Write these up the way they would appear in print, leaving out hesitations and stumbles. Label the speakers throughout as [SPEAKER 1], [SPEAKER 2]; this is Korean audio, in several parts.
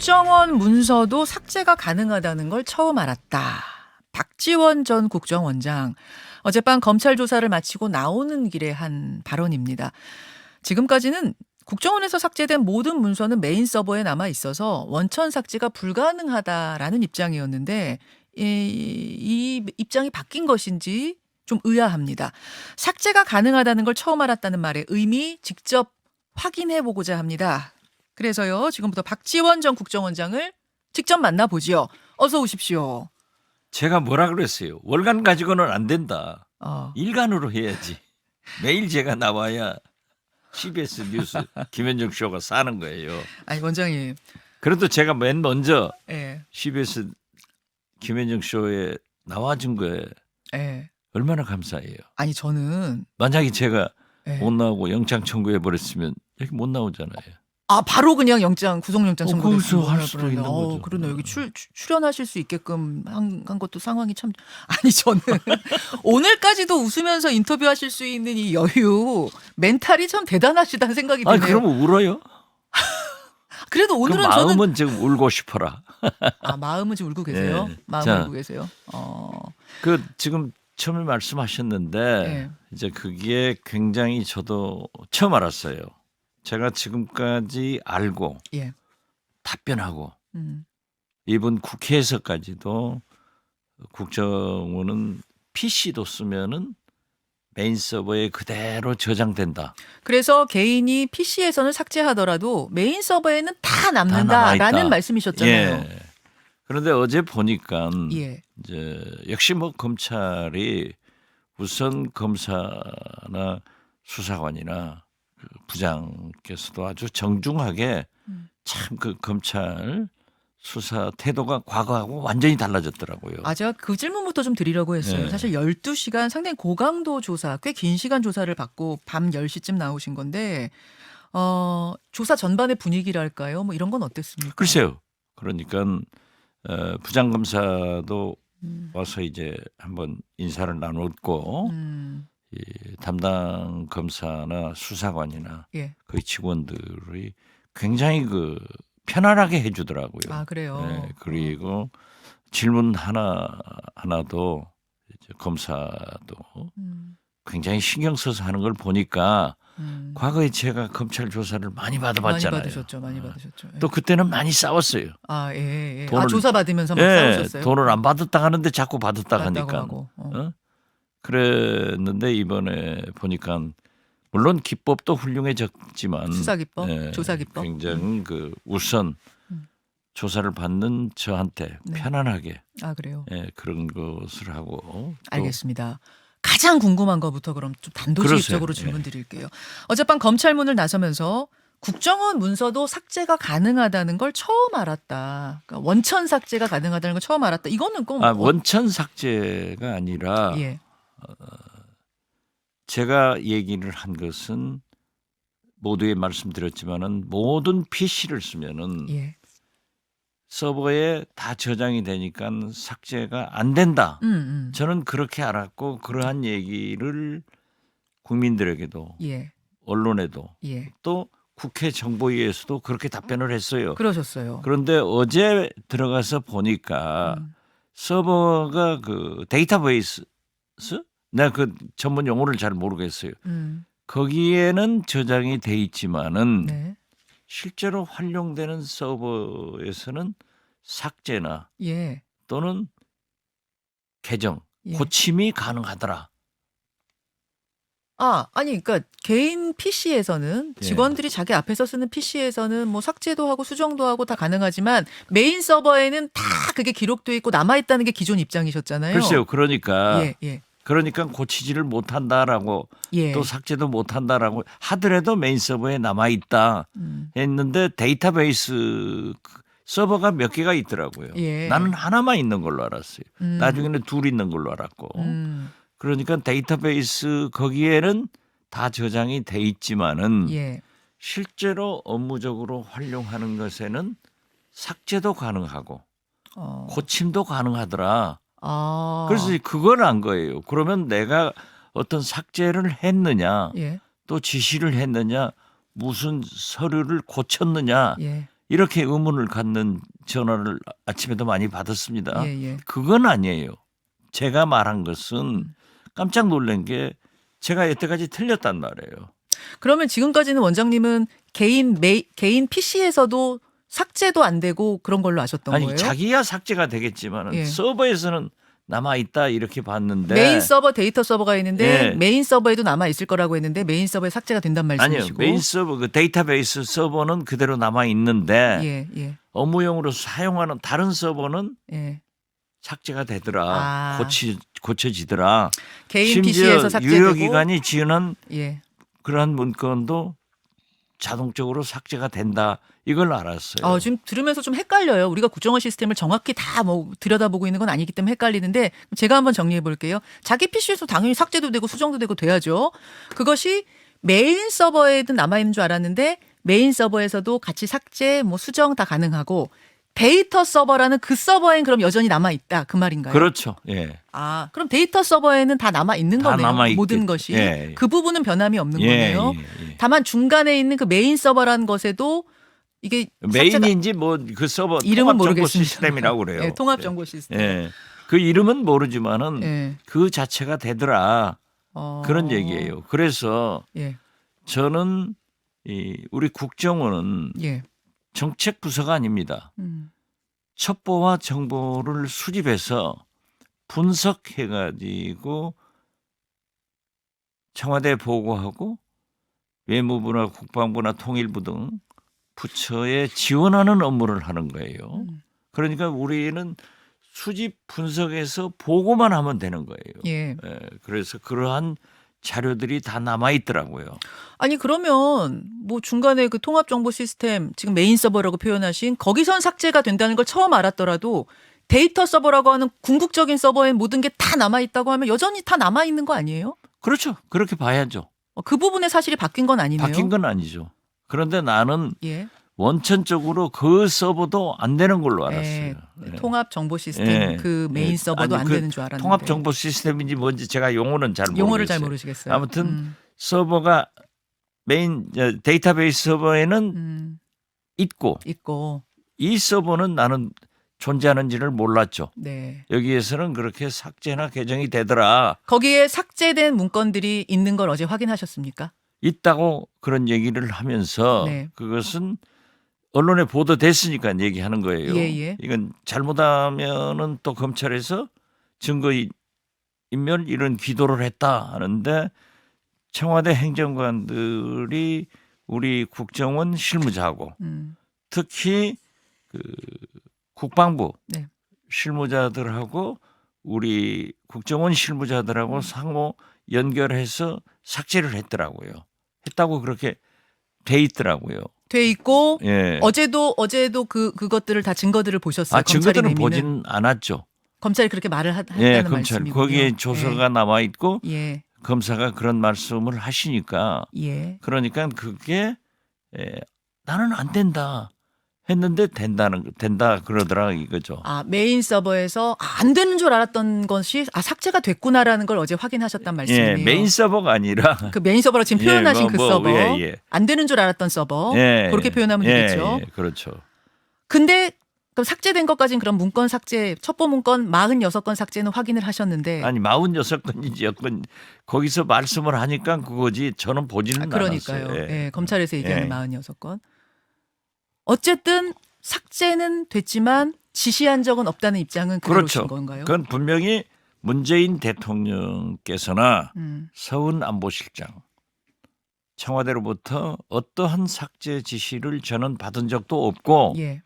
[SPEAKER 1] 국정원 문서도 삭제가 가능하다는 걸 처음 알았다. 박지원 전 국정원장. 어젯밤 검찰 조사를 마치고 나오는 길에 한 발언입니다. 지금까지는 국정원에서 삭제된 모든 문서는 메인 서버에 남아 있어서 원천 삭제가 불가능하다라는 입장이었는데 이 입장이 바뀐 것인지 좀 의아합니다. 삭제가 가능하다는 걸 처음 알았다는 말의 의미 직접 확인해 보고자 합니다. 그래서요, 지금부터 박지원 전 국정원장을 직접 만나보지요. 어서 오십시오.
[SPEAKER 2] 제가 뭐라 그랬어요? 월간 가지고는 안 된다. 일간으로 해야지. 매일 제가 나와야 CBS 뉴스 김현정 쇼가 사는 거예요.
[SPEAKER 1] 아니 원장님.
[SPEAKER 2] 그래도 제가 맨 먼저
[SPEAKER 1] 예.
[SPEAKER 2] CBS 김현정 쇼에 나와준 거에
[SPEAKER 1] 예.
[SPEAKER 2] 얼마나 감사해요.
[SPEAKER 1] 아니 저는
[SPEAKER 2] 만약에 제가
[SPEAKER 1] 예.
[SPEAKER 2] 못 나오고 영장 청구해 버렸으면 여기 못 나오잖아요.
[SPEAKER 1] 바로 그냥 구속영장
[SPEAKER 2] 거기서
[SPEAKER 1] 청구됐습니다.
[SPEAKER 2] 할 수도 있는 거죠.
[SPEAKER 1] 그러네. 여기 출연하실 수 있게끔 한 것도 상황이 참. 아니 저는 오늘까지도 웃으면서 인터뷰하실 수 있는 이 여유, 멘탈이 참 대단하시다는 생각이 드네요.
[SPEAKER 2] 아니 그러면 울어요?
[SPEAKER 1] 그래도
[SPEAKER 2] 그
[SPEAKER 1] 오늘은
[SPEAKER 2] 마음은 지금 울고 싶어라.
[SPEAKER 1] 마음은 지금 울고 계세요?
[SPEAKER 2] 네.
[SPEAKER 1] 마음은
[SPEAKER 2] 자,
[SPEAKER 1] 울고 계세요?
[SPEAKER 2] 그 지금 처음에 말씀하셨는데
[SPEAKER 1] 네.
[SPEAKER 2] 이제 그게 굉장히 저도 처음 알았어요. 제가 지금까지 알고
[SPEAKER 1] 예.
[SPEAKER 2] 답변하고
[SPEAKER 1] 음.
[SPEAKER 2] 이번 국회에서까지도 국정원은 PC도 쓰면은 메인 서버에 그대로 저장된다.
[SPEAKER 1] 그래서 개인이 PC에서는 삭제하더라도 메인 서버에는 다
[SPEAKER 2] 다
[SPEAKER 1] 남는다라는
[SPEAKER 2] 남아있다.
[SPEAKER 1] 말씀이셨잖아요.
[SPEAKER 2] 예. 그런데 어제 보니까
[SPEAKER 1] 예.
[SPEAKER 2] 이제 역시 뭐 검찰이 우선 검사나 수사관이나 그 부장께서도 아주 정중하게 참 그 검찰 수사 태도가 과거하고 완전히 달라졌더라고요.
[SPEAKER 1] 제가 그 질문부터 좀 드리려고 했어요.
[SPEAKER 2] 네.
[SPEAKER 1] 사실 12시간 상당히 고강도 조사, 꽤 긴 시간 조사를 받고 밤 10시쯤 나오신 건데 조사 전반의 분위기랄까요? 뭐 이런 건 어땠습니까?
[SPEAKER 2] 글쎄요. 그러니까 부장검사도 와서 이제 한번 인사를 나눴고 이 담당 검사나 수사관이나
[SPEAKER 1] 예.
[SPEAKER 2] 그 직원들이 굉장히 그 편안하게 해주더라고요.
[SPEAKER 1] 그래요?
[SPEAKER 2] 네, 그리고 질문 하나도 이제 검사도 굉장히 신경 써서 하는 걸 보니까 과거에 제가 검찰 조사를 많이 받아봤잖아요.
[SPEAKER 1] 많이 받으셨죠. 예.
[SPEAKER 2] 또 그때는 많이 싸웠어요.
[SPEAKER 1] 예.
[SPEAKER 2] 돈을-
[SPEAKER 1] 조사 받으면서 막
[SPEAKER 2] 예,
[SPEAKER 1] 싸우셨어요?
[SPEAKER 2] 돈을 안 받았다 하는데 자꾸 받았다
[SPEAKER 1] 받았다고
[SPEAKER 2] 하니까.
[SPEAKER 1] 하고.
[SPEAKER 2] 그랬는데 이번에 보니까 물론 기법도 훌륭해졌지만
[SPEAKER 1] 수사 기법, 조사 기법.
[SPEAKER 2] 굉장히 그 우선 조사를 받는 저한테
[SPEAKER 1] 네.
[SPEAKER 2] 편안하게
[SPEAKER 1] 그래요?
[SPEAKER 2] 그런 것을 하고 또
[SPEAKER 1] 알겠습니다. 가장 궁금한 거부터 그럼 좀 단도직입적으로
[SPEAKER 2] 그러세요.
[SPEAKER 1] 질문 드릴게요. 어젯밤 검찰문을 나서면서 국정원 문서도 삭제가 가능하다는 걸 처음 알았다. 그러니까 원천 삭제가 가능하다는 걸 처음 알았다. 이거는 꼭
[SPEAKER 2] 원천 삭제가 아니라
[SPEAKER 1] 예.
[SPEAKER 2] 제가 얘기를 한 것은 모두에 말씀드렸지만은 모든 PC를 쓰면은
[SPEAKER 1] 예.
[SPEAKER 2] 서버에 다 저장이 되니까 삭제가 안 된다. 저는 그렇게 알았고 그러한 얘기를 국민들에게도
[SPEAKER 1] 예.
[SPEAKER 2] 언론에도
[SPEAKER 1] 예.
[SPEAKER 2] 또 국회 정보위에서도 그렇게 답변을 했어요.
[SPEAKER 1] 그러셨어요.
[SPEAKER 2] 그런데 어제 들어가서 보니까 서버가 그 데이터베이스 내가 그 전문 용어를 잘 모르겠어요. 거기에는 저장이 돼 있지만은
[SPEAKER 1] 네.
[SPEAKER 2] 실제로 활용되는 서버에서는 삭제나
[SPEAKER 1] 예.
[SPEAKER 2] 또는 개정,
[SPEAKER 1] 예.
[SPEAKER 2] 고침이 가능하더라.
[SPEAKER 1] 아니, 그러니까 개인 PC에서는
[SPEAKER 2] 예.
[SPEAKER 1] 직원들이 자기 앞에서 쓰는 PC에서는 뭐 삭제도 하고 수정도 하고 다 가능하지만 메인 서버에는 다 그게 기록돼 있고 남아 있다는 게 기존 입장이셨잖아요.
[SPEAKER 2] 글쎄요. 그러니까
[SPEAKER 1] 예.
[SPEAKER 2] 고치지를 못한다라고
[SPEAKER 1] 예.
[SPEAKER 2] 또 삭제도 못한다라고 하더라도 메인 서버에 남아 있다 했는데 데이터베이스 서버가 몇 개가 있더라고요.
[SPEAKER 1] 예.
[SPEAKER 2] 나는 하나만 있는 걸로 알았어요. 나중에는 둘 있는 걸로 알았고. 그러니까 데이터베이스 거기에는 다 저장이 돼 있지만은
[SPEAKER 1] 예.
[SPEAKER 2] 실제로 업무적으로 활용하는 것에는 삭제도 가능하고 고침도 가능하더라. 그래서 그걸 안 거예요. 그러면 내가 어떤 삭제를 했느냐,
[SPEAKER 1] 예.
[SPEAKER 2] 또 지시를 했느냐, 무슨 서류를 고쳤느냐,
[SPEAKER 1] 예.
[SPEAKER 2] 이렇게 의문을 갖는 전화를 아침에도 많이 받았습니다.
[SPEAKER 1] 예, 예.
[SPEAKER 2] 그건 아니에요. 제가 말한 것은 깜짝 놀란 게 제가 여태까지 틀렸단 말이에요.
[SPEAKER 1] 그러면 지금까지는 원장님은 개인 PC에서도 삭제도 안 되고 그런 걸로 아셨던
[SPEAKER 2] 아니
[SPEAKER 1] 거예요?
[SPEAKER 2] 자기야 삭제가 되겠지만
[SPEAKER 1] 예.
[SPEAKER 2] 서버에서는 남아 있다 이렇게 봤는데
[SPEAKER 1] 메인 서버 데이터 서버가 있는데
[SPEAKER 2] 예.
[SPEAKER 1] 메인 서버에도 남아 있을 거라고 했는데 메인 서버에 삭제가 된단
[SPEAKER 2] 아니요
[SPEAKER 1] 말씀이시고.
[SPEAKER 2] 메인 서버 그 데이터베이스 서버는 그대로 남아 있는데
[SPEAKER 1] 예, 예,
[SPEAKER 2] 업무용으로 사용하는 다른 서버는
[SPEAKER 1] 예.
[SPEAKER 2] 삭제가 되더라.
[SPEAKER 1] 아.
[SPEAKER 2] 고쳐지더라.
[SPEAKER 1] 개인
[SPEAKER 2] 심지어
[SPEAKER 1] PC에서 삭제되고.
[SPEAKER 2] 유효기간이 지난
[SPEAKER 1] 예.
[SPEAKER 2] 그러한 문건도 자동적으로 삭제가 된다. 이걸 알았어요.
[SPEAKER 1] 지금 들으면서 좀 헷갈려요. 우리가 국정원 시스템을 정확히 다 뭐 들여다보고 있는 건 아니기 때문에 헷갈리는데 제가 한번 정리해 볼게요. 자기 PC에서 당연히 삭제도 되고 수정도 되고 돼야죠. 그것이 메인 서버에도 남아 있는 줄 알았는데 메인 서버에서도 같이 삭제, 뭐 수정 다 가능하고 데이터 서버라는 그 서버엔 그럼 여전히 남아 있다 그 말인가요?
[SPEAKER 2] 그렇죠. 예.
[SPEAKER 1] 그럼 데이터 서버에는 다 남아 있는
[SPEAKER 2] 다
[SPEAKER 1] 거네요.
[SPEAKER 2] 남아있겠-
[SPEAKER 1] 모든 것이
[SPEAKER 2] 예.
[SPEAKER 1] 그 부분은 변함이 없는 거네요.
[SPEAKER 2] 예.
[SPEAKER 1] 다만 중간에 있는 그 메인 서버라는 것에도 이게 삭제가
[SPEAKER 2] 메인인지 뭐 그 서버
[SPEAKER 1] 이름은
[SPEAKER 2] 통합정보
[SPEAKER 1] 모르겠습니다.
[SPEAKER 2] 시스템이라고 그래요.
[SPEAKER 1] 예, 통합 정보 시스템.
[SPEAKER 2] 예. 그 이름은 모르지만은
[SPEAKER 1] 예.
[SPEAKER 2] 그 자체가 되더라. 그런 얘기예요. 그래서
[SPEAKER 1] 예.
[SPEAKER 2] 저는 우리 국정원은
[SPEAKER 1] 예.
[SPEAKER 2] 정책 부서가 아닙니다. 첩보와 정보를 수집해서 분석해가지고 청와대에 보고하고 외무부나 국방부나 통일부 등 부처에 지원하는 업무를 하는 거예요. 그러니까 우리는 수집 분석해서 보고만 하면 되는 거예요.
[SPEAKER 1] 예.
[SPEAKER 2] 그래서 그러한 자료들이 다 남아 있더라고요.
[SPEAKER 1] 아니 그러면 뭐 중간에 그 통합 정보 시스템 지금 메인 서버라고 표현하신 거기선 삭제가 된다는 걸 처음 알았더라도 데이터 서버라고 하는 궁극적인 서버에 모든 게 다 남아 있다고 하면 여전히 다 남아 있는 거 아니에요?
[SPEAKER 2] 그렇죠. 그렇게 봐야죠.
[SPEAKER 1] 그 부분의 사실이 바뀐 건 아니네요.
[SPEAKER 2] 바뀐 건 아니죠. 그런데 나는
[SPEAKER 1] 예.
[SPEAKER 2] 원천적으로 그 서버도 안 되는 걸로 알았어요.
[SPEAKER 1] 예.
[SPEAKER 2] 예.
[SPEAKER 1] 통합 정보 시스템
[SPEAKER 2] 예.
[SPEAKER 1] 그 메인
[SPEAKER 2] 예.
[SPEAKER 1] 서버도
[SPEAKER 2] 아니,
[SPEAKER 1] 안
[SPEAKER 2] 그
[SPEAKER 1] 되는 줄 알았는데.
[SPEAKER 2] 통합 정보 시스템인지 뭔지 제가 용어는 잘 모르겠어요.
[SPEAKER 1] 용어를 잘 모르시겠어요.
[SPEAKER 2] 아무튼 서버가 메인 데이터베이스 서버에는 있고 이 서버는 나는 존재하는지를 몰랐죠.
[SPEAKER 1] 네.
[SPEAKER 2] 여기에서는 그렇게 삭제나 개정이 되더라.
[SPEAKER 1] 거기에 삭제된 문건들이 있는 걸 어제 확인하셨습니까?
[SPEAKER 2] 있다고 그런 얘기를 하면서
[SPEAKER 1] 네.
[SPEAKER 2] 그것은 언론에 보도됐으니까 얘기하는 거예요.
[SPEAKER 1] 예.
[SPEAKER 2] 이건 잘못하면은 또 검찰에서 증거인멸 이런 기도를 했다 하는데 청와대 행정관들이 우리 국정원 실무자하고 특히 그 국방부
[SPEAKER 1] 네.
[SPEAKER 2] 실무자들하고 우리 국정원 실무자들하고 상호 연결해서 삭제를 했다고 그렇게 돼 있더라고요.
[SPEAKER 1] 돼 있고
[SPEAKER 2] 예.
[SPEAKER 1] 어제도 그것들을 다 증거들을 보셨어요.
[SPEAKER 2] 증거들은
[SPEAKER 1] 검찰이
[SPEAKER 2] 보진
[SPEAKER 1] 내미는.
[SPEAKER 2] 않았죠.
[SPEAKER 1] 검찰이 그렇게 말을 했다는
[SPEAKER 2] 예, 검찰
[SPEAKER 1] 말씀이군요.
[SPEAKER 2] 거기에 조서가 남아 있고
[SPEAKER 1] 예.
[SPEAKER 2] 검사가 그런 말씀을 하시니까
[SPEAKER 1] 예.
[SPEAKER 2] 그러니까 그게 나는 안 된다 했는데 된다 그러더라 이거죠.
[SPEAKER 1] 메인 서버에서 안 되는 줄 알았던 것이 삭제가 됐구나라는 걸 어제 확인하셨단 말씀이에요.
[SPEAKER 2] 예, 메인 서버가 아니라
[SPEAKER 1] 그 메인 서버로 지금 표현하신 그 서버.
[SPEAKER 2] 예.
[SPEAKER 1] 안 되는 줄 알았던 서버. 그렇게 표현하면 되겠죠.
[SPEAKER 2] 예, 그렇죠.
[SPEAKER 1] 근데 그럼 삭제된 것까지는 그럼 문건 삭제, 첩보 문건 46건 삭제는 확인을 하셨는데.
[SPEAKER 2] 아니 46건인지 여건 거기서 말씀을 하니까 그거지 저는 보지는
[SPEAKER 1] 그러니까요.
[SPEAKER 2] 않았어요.
[SPEAKER 1] 예, 검찰에서 얘기하는 46건. 어쨌든 삭제는 됐지만 지시한 적은 없다는 입장은 그대로신
[SPEAKER 2] 그렇죠.
[SPEAKER 1] 건가요?
[SPEAKER 2] 그건 분명히 문재인 대통령께서나
[SPEAKER 1] 음.
[SPEAKER 2] 서훈 안보실장 청와대로부터 어떠한 삭제 지시를 저는 받은 적도 없고
[SPEAKER 1] 예.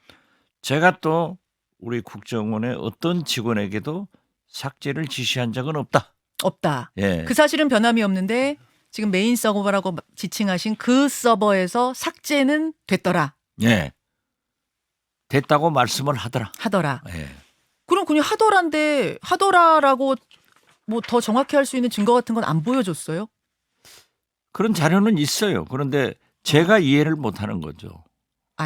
[SPEAKER 2] 제가 또 우리 국정원의 어떤 직원에게도 삭제를 지시한 적은 없다. 예.
[SPEAKER 1] 그 사실은 변함이 없는데 지금 메인 서버라고 지칭하신 그 서버에서 삭제는 됐더라.
[SPEAKER 2] 예. 됐다고 말씀을 하더라. 예.
[SPEAKER 1] 그럼 그냥 하더라라고 뭐 더 정확히 할 수 있는 증거 같은 건 안 보여줬어요?
[SPEAKER 2] 그런 자료는 있어요. 그런데 제가 이해를 못하는 거죠.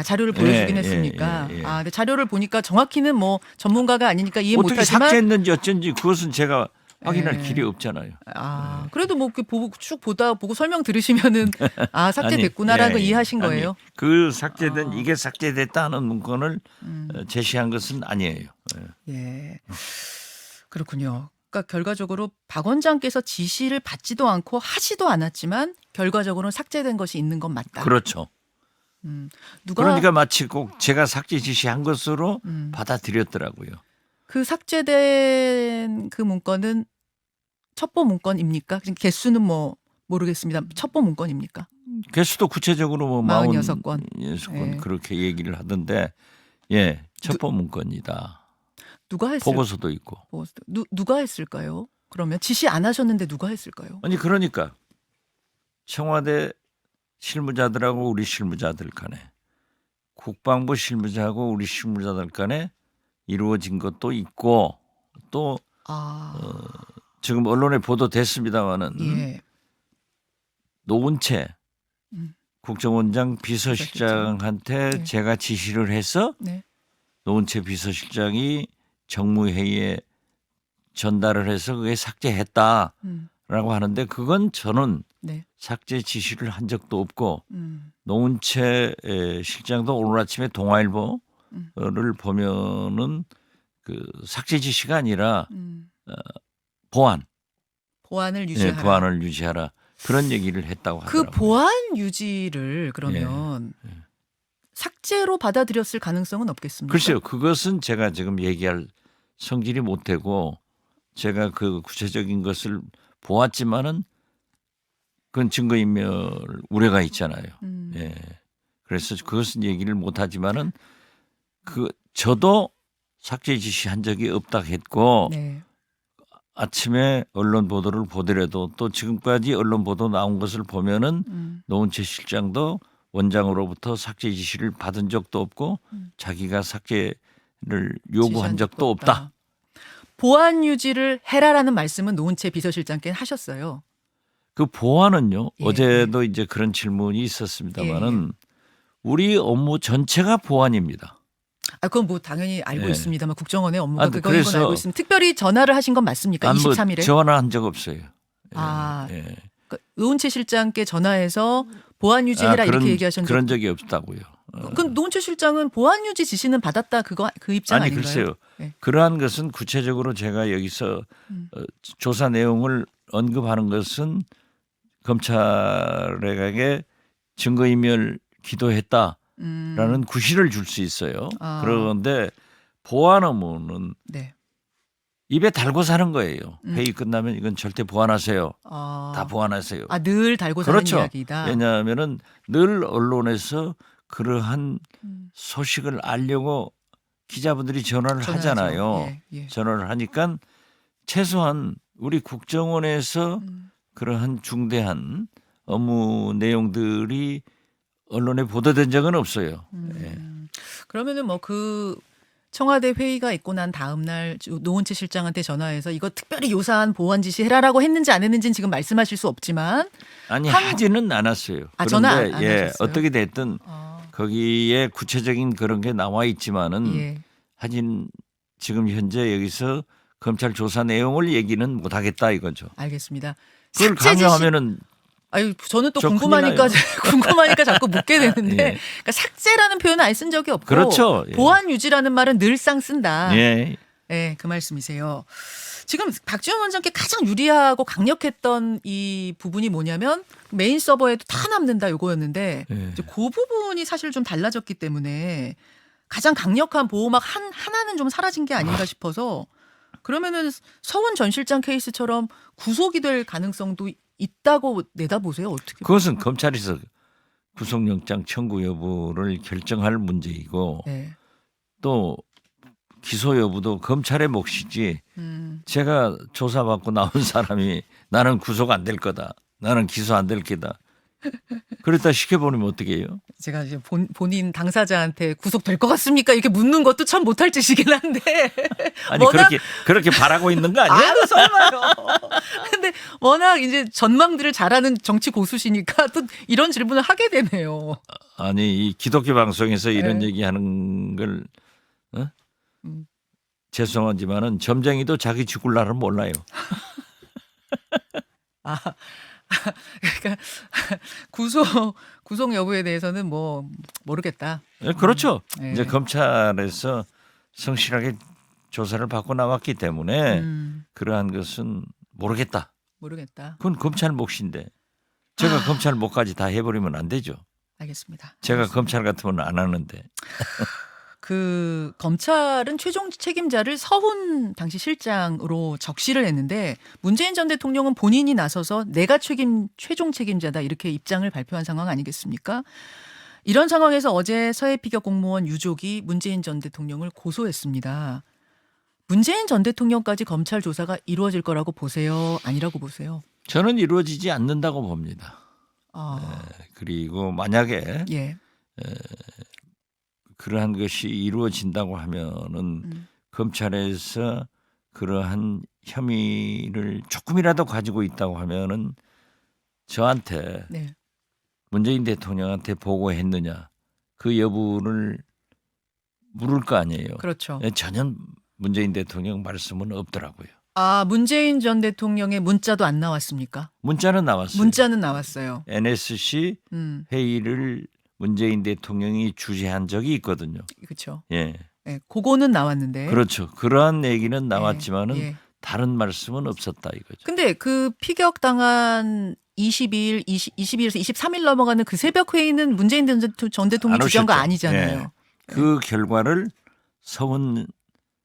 [SPEAKER 1] 자료를 보여주긴
[SPEAKER 2] 예,
[SPEAKER 1] 했으니까.
[SPEAKER 2] 예.
[SPEAKER 1] 근데 자료를 보니까 정확히는 뭐 전문가가 아니니까 이해
[SPEAKER 2] 어떻게
[SPEAKER 1] 못하지만
[SPEAKER 2] 삭제했는지 어쩐지 그것은 제가 확인할
[SPEAKER 1] 예.
[SPEAKER 2] 길이 없잖아요.
[SPEAKER 1] 아, 그래도 뭐 이렇게 보고 쭉 보고 설명 들으시면은 아, 삭제됐구나라는
[SPEAKER 2] 아니,
[SPEAKER 1] 걸
[SPEAKER 2] 예,
[SPEAKER 1] 이해하신
[SPEAKER 2] 아니,
[SPEAKER 1] 거예요?
[SPEAKER 2] 그 삭제된
[SPEAKER 1] 아.
[SPEAKER 2] 이게 삭제됐다는 문건을
[SPEAKER 1] 음.
[SPEAKER 2] 제시한 것은 아니에요. 예.
[SPEAKER 1] 예. 그렇군요. 그러니까 결과적으로 박 원장께서 지시를 받지도 않고 하지도 않았지만 결과적으로는 삭제된 것이 있는 건 맞다.
[SPEAKER 2] 그렇죠.
[SPEAKER 1] 누가
[SPEAKER 2] 그러니까 마치 꼭 제가 삭제 지시한 것으로 받아들였더라고요.
[SPEAKER 1] 그 삭제된 그 문건은 첩보 문건입니까? 지금 개수는 뭐 모르겠습니다. 첩보 문건입니까?
[SPEAKER 2] 개수도 구체적으로 뭐
[SPEAKER 1] 46건.
[SPEAKER 2] 46건
[SPEAKER 1] 예.
[SPEAKER 2] 그렇게 얘기를 하던데 예, 첩보 문건이다.
[SPEAKER 1] 누가 했을
[SPEAKER 2] 보고서도 있고.
[SPEAKER 1] 누가 했을까요? 그러면 지시 안 하셨는데 누가 했을까요?
[SPEAKER 2] 아니 그러니까 청와대 실무자들하고 우리 실무자들 간에 국방부 실무자하고 우리 실무자들 간에 이루어진 것도 있고 또 지금 언론에 보도됐습니다마는
[SPEAKER 1] 예.
[SPEAKER 2] 노은채
[SPEAKER 1] 음.
[SPEAKER 2] 국정원장 비서실장한테
[SPEAKER 1] 네.
[SPEAKER 2] 제가 지시를 해서
[SPEAKER 1] 네.
[SPEAKER 2] 노은채 비서실장이 정무회의에 전달을 해서 그게 삭제했다라고 하는데 그건 저는
[SPEAKER 1] 네.
[SPEAKER 2] 삭제 지시를 한 적도 없고
[SPEAKER 1] 음.
[SPEAKER 2] 노은채 실장도 오늘 아침에 동아일보를 보면은 그 삭제 지시가 아니라
[SPEAKER 1] 보안을 유지하라.
[SPEAKER 2] 예, 보안을 유지하라 그런 얘기를 했다고
[SPEAKER 1] 그
[SPEAKER 2] 하더라고요.
[SPEAKER 1] 보안 유지를 그러면 삭제로 받아들였을 가능성은 없겠습니까?
[SPEAKER 2] 글쎄요, 그것은 제가 지금 얘기할 성질이 못 되고 제가 그 구체적인 것을 보았지만은 그건 증거인멸 우려가 있잖아요. 예. 그래서 그것은 얘기를 못 하지만은 저도 삭제 지시한 적이 없다 했고
[SPEAKER 1] 네.
[SPEAKER 2] 아침에 언론 보도를 보더라도 또 지금까지 언론 보도 나온 것을 보면은 노은채 실장도 원장으로부터 삭제 지시를 받은 적도 없고 자기가 삭제를 요구한 적도 없다.
[SPEAKER 1] 보안 유지를 해라라는 말씀은 노은채 비서실장께 하셨어요.
[SPEAKER 2] 그 보안은요.
[SPEAKER 1] 예,
[SPEAKER 2] 어제도 이제 그런 질문이 있었습니다마는 우리 업무 전체가 보안입니다.
[SPEAKER 1] 아, 그건 뭐 당연히 알고
[SPEAKER 2] 예.
[SPEAKER 1] 있습니다만 국정원의 업무가 그거인 건
[SPEAKER 2] 그래서
[SPEAKER 1] 알고 있습니다. 특별히 전화를 하신 건 맞습니까? 23일에?
[SPEAKER 2] 전화한 적 없어요.
[SPEAKER 1] 아,
[SPEAKER 2] 예.
[SPEAKER 1] 그러니까 노은채 실장께 전화해서 보안 유지해라 이렇게 얘기하신
[SPEAKER 2] 그런 적이 없다고요.
[SPEAKER 1] 그 노은채 실장은 보안 유지 지시는 받았다 그 입장
[SPEAKER 2] 아니
[SPEAKER 1] 아닌가요?
[SPEAKER 2] 글쎄요.
[SPEAKER 1] 네.
[SPEAKER 2] 그러한 것은 구체적으로 제가 여기서 조사 내용을 언급하는 것은 검찰에게 증거인멸 기도했다라는 구실을 줄 수 있어요. 그런데 보안 업무는
[SPEAKER 1] 네.
[SPEAKER 2] 입에 달고 사는 거예요. 회의 끝나면 이건 절대 보완하세요. 다 보완하세요.
[SPEAKER 1] 아, 늘 달고
[SPEAKER 2] 그렇죠.
[SPEAKER 1] 사는 이야기다.
[SPEAKER 2] 왜냐하면은 늘 언론에서 그러한 소식을 알려고 기자분들이 전화를 하잖아요.
[SPEAKER 1] 예.
[SPEAKER 2] 전화를 하니까 최소한 우리 국정원에서 그러한 중대한 업무 내용들이 언론에 보도된 적은 없어요. 예.
[SPEAKER 1] 그러면은 뭐 그 청와대 회의가 있고 난 다음 날 노은채 실장한테 전화해서 이거 특별히 요사한 보안 지시 해라라고 했는지 안 했는지는 지금 말씀하실 수 없지만
[SPEAKER 2] 아니 하지는 않았어요.
[SPEAKER 1] 아,
[SPEAKER 2] 그런데
[SPEAKER 1] 전화 안 하셨어요?
[SPEAKER 2] 어떻게 됐든 거기에 구체적인 그런 게 나와 있지만은 하진 지금 현재 여기서 검찰 조사 내용을 얘기는 못 하겠다 이거죠.
[SPEAKER 1] 알겠습니다.
[SPEAKER 2] 그걸 강요하면은
[SPEAKER 1] 아유, 저는 또
[SPEAKER 2] 저
[SPEAKER 1] 궁금하니까 궁금하니까 자꾸 묻게 되는데
[SPEAKER 2] 예.
[SPEAKER 1] 그러니까 삭제라는 표현은 아예 쓴 적이 없고
[SPEAKER 2] 그렇죠. 예.
[SPEAKER 1] 보안 유지라는 말은 늘상 쓴다.
[SPEAKER 2] 예.
[SPEAKER 1] 네, 그 말씀이세요. 지금 박지원 원장께 가장 유리하고 강력했던 이 부분이 뭐냐면 메인 서버에도 다 남는다 요거였는데 이제 그 부분이 사실 좀 달라졌기 때문에 가장 강력한 보호막 하나는 좀 사라진 게 아닌가 싶어서 그러면은 서훈 전 실장 케이스처럼 구속이 될 가능성도 있다고 내다보세요. 어떻게?
[SPEAKER 2] 그것은 검찰에서 구속영장 청구 여부를 결정할 문제이고 또 기소 여부도 검찰의 몫이지 제가 조사받고 나온 사람이 나는 구속 안 될 거다. 나는 기소 안 될 거다. 그랬다 시켜버리면 어떻게 해요?
[SPEAKER 1] 제가 이제 본인 당사자한테 구속될 것 같습니까? 이렇게 묻는 것도 참 못할 짓이긴 한데.
[SPEAKER 2] 아니 그렇게 바라고 있는 거 아니에요?
[SPEAKER 1] 아유, 설마요. 근데 워낙 이제 전망들을 잘하는 정치 고수시니까 또 이런 질문을 하게 되네요.
[SPEAKER 2] 아니 이 기독교 방송에서 이런 얘기하는 걸 죄송하지만은 점쟁이도 자기 죽을 날은 몰라요.
[SPEAKER 1] 아, 그러니까 구속 여부에 대해서는 뭐 모르겠다.
[SPEAKER 2] 그렇죠.
[SPEAKER 1] 네.
[SPEAKER 2] 이제 검찰에서 성실하게 조사를 받고 나왔기 때문에 그러한 것은 모르겠다. 그건 검찰 몫인데 제가 검찰 몫까지 다 해버리면 안 되죠.
[SPEAKER 1] 알겠습니다.
[SPEAKER 2] 제가 검찰 같으면 안 하는데.
[SPEAKER 1] 그 검찰은 최종 책임자를 서훈 당시 실장으로 적시를 했는데 문재인 전 대통령은 본인이 나서서 내가 최종 책임자다 이렇게 입장을 발표한 상황 아니겠습니까? 이런 상황에서 어제 서해 피격 공무원 유족이 문재인 전 대통령을 고소했습니다. 문재인 전 대통령까지 검찰 조사가 이루어질 거라고 보세요? 아니라고 보세요?
[SPEAKER 2] 저는 이루어지지 않는다고 봅니다.
[SPEAKER 1] 아,
[SPEAKER 2] 그리고 만약에
[SPEAKER 1] 예.
[SPEAKER 2] 그러한 것이 이루어진다고 하면은 검찰에서 그러한 혐의를 조금이라도 가지고 있다고 하면은 저한테
[SPEAKER 1] 네.
[SPEAKER 2] 문재인 대통령한테 보고했느냐 그 여부를 물을 거 아니에요.
[SPEAKER 1] 그렇죠.
[SPEAKER 2] 전혀 문재인 대통령 말씀은 없더라고요.
[SPEAKER 1] 아, 문재인 전 대통령의 문자도 안 나왔습니까?
[SPEAKER 2] 문자는 나왔어요.
[SPEAKER 1] 문자는 나왔어요.
[SPEAKER 2] NSC 회의를 문재인 대통령이 주재한 적이 있거든요.
[SPEAKER 1] 그렇죠.
[SPEAKER 2] 예.
[SPEAKER 1] 네, 그거는 나왔는데.
[SPEAKER 2] 그렇죠. 그러한 얘기는 나왔지만은
[SPEAKER 1] 예.
[SPEAKER 2] 다른 말씀은 없었다 이거죠.
[SPEAKER 1] 근데 그 피격 당한 22일, 22일에서 23일 넘어가는 그 새벽 회의는 문재인 전 대통령이
[SPEAKER 2] 안
[SPEAKER 1] 주재한 거
[SPEAKER 2] 오셨죠.
[SPEAKER 1] 아니잖아요.
[SPEAKER 2] 예. 그 결과를 서훈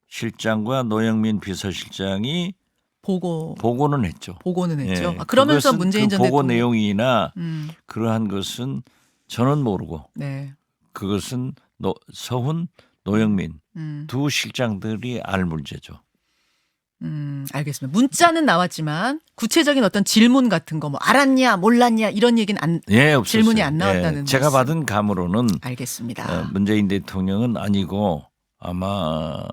[SPEAKER 2] 실장과 노영민 비서실장이 보고는 했죠.
[SPEAKER 1] 보고는 했죠.
[SPEAKER 2] 예.
[SPEAKER 1] 아, 그러면서
[SPEAKER 2] 그것은
[SPEAKER 1] 문재인 전
[SPEAKER 2] 보고
[SPEAKER 1] 대통령
[SPEAKER 2] 내용이나 그러한 것은 저는 모르고
[SPEAKER 1] 네.
[SPEAKER 2] 그것은 서훈, 노영민 두 실장들이 알 문제죠.
[SPEAKER 1] 알겠습니다. 문자는 나왔지만 구체적인 어떤 질문 같은 거 뭐 알았냐, 몰랐냐 이런 얘기는
[SPEAKER 2] 없었어요.
[SPEAKER 1] 질문이 안 나왔다는
[SPEAKER 2] 예. 제가
[SPEAKER 1] 말씀.
[SPEAKER 2] 받은 감으로는
[SPEAKER 1] 알겠습니다.
[SPEAKER 2] 문재인 대통령은 아니고 아마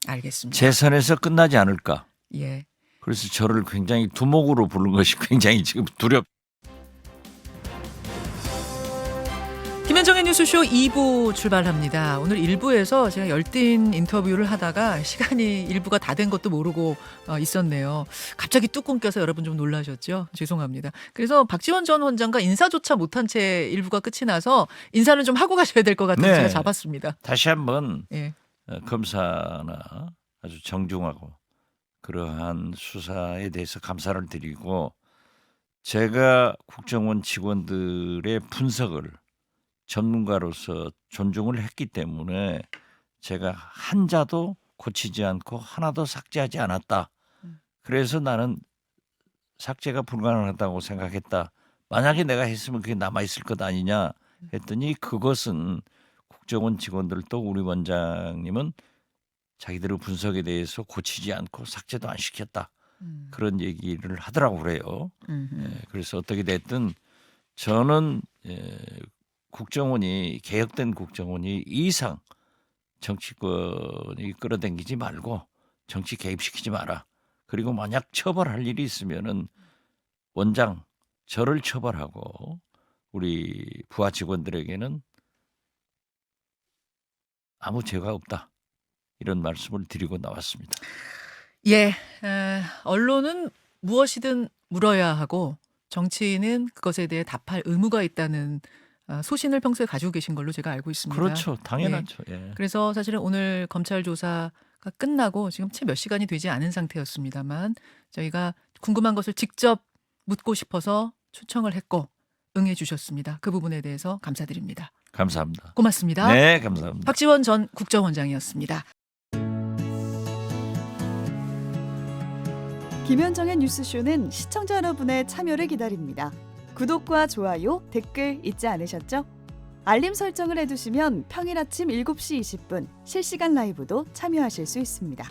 [SPEAKER 1] 알겠습니다.
[SPEAKER 2] 재선에서 끝나지 않을까.
[SPEAKER 1] 예.
[SPEAKER 2] 그래서 저를 굉장히 두목으로 부른 것이 굉장히 지금
[SPEAKER 1] 김현정의 뉴스쇼 2부 출발합니다. 오늘 1부에서 제가 열띤 인터뷰를 하다가 시간이 1부가 다 된 것도 모르고 있었네요. 갑자기 뚝 끊겨서 여러분 좀 놀라셨죠? 죄송합니다. 그래서 박지원 전 원장과 인사조차 못한 채 1부가 끝이 나서 인사는 좀 하고 가셔야 될 것 같아서
[SPEAKER 2] 네.
[SPEAKER 1] 제가 잡았습니다.
[SPEAKER 2] 다시 한번
[SPEAKER 1] 예.
[SPEAKER 2] 검사나 아주 정중하고 그러한 수사에 대해서 감사를 드리고 제가 국정원 직원들의 분석을 전문가로서 존중을 했기 때문에 제가 한자도 고치지 않고 하나도 삭제하지 않았다. 그래서 나는 삭제가 불가능하다고 생각했다. 만약에 내가 했으면 그게 남아있을 것 아니냐 했더니 그것은 국정원 직원들도 우리 원장님은 자기들의 분석에 대해서 고치지 않고 삭제도 안 시켰다. 그런 얘기를 하더라고 그래요. 그래서 어떻게 됐든 저는 국정원이 개혁된 국정원이 이상 정치권이 끌어당기지 말고 정치 개입시키지 마라. 그리고 만약 처벌할 일이 있으면은 원장 저를 처벌하고 우리 부하 직원들에게는 아무 죄가 없다. 이런 말씀을 드리고 나왔습니다.
[SPEAKER 1] 예, 언론은 무엇이든 물어야 하고 정치인은 그것에 대해 답할 의무가 있다는 소신을 평소에 가지고 계신 걸로 제가 알고 있습니다.
[SPEAKER 2] 그렇죠. 당연하죠. 예.
[SPEAKER 1] 그래서 사실은 오늘 검찰 조사가 끝나고 지금 채 몇 시간이 되지 않은 상태였습니다만 저희가 궁금한 것을 직접 묻고 싶어서 초청을 했고 응해 주셨습니다. 그 부분에 대해서 감사드립니다.
[SPEAKER 2] 감사합니다.
[SPEAKER 1] 고맙습니다.
[SPEAKER 2] 네, 감사합니다.
[SPEAKER 1] 박지원 전 국정원장이었습니다.
[SPEAKER 3] 김현정의 뉴스쇼는 시청자 여러분의 참여를 기다립니다. 구독과 좋아요, 댓글 잊지 않으셨죠? 알림 설정을 해두시면 평일 아침 7시 20분 실시간 라이브도 참여하실 수 있습니다.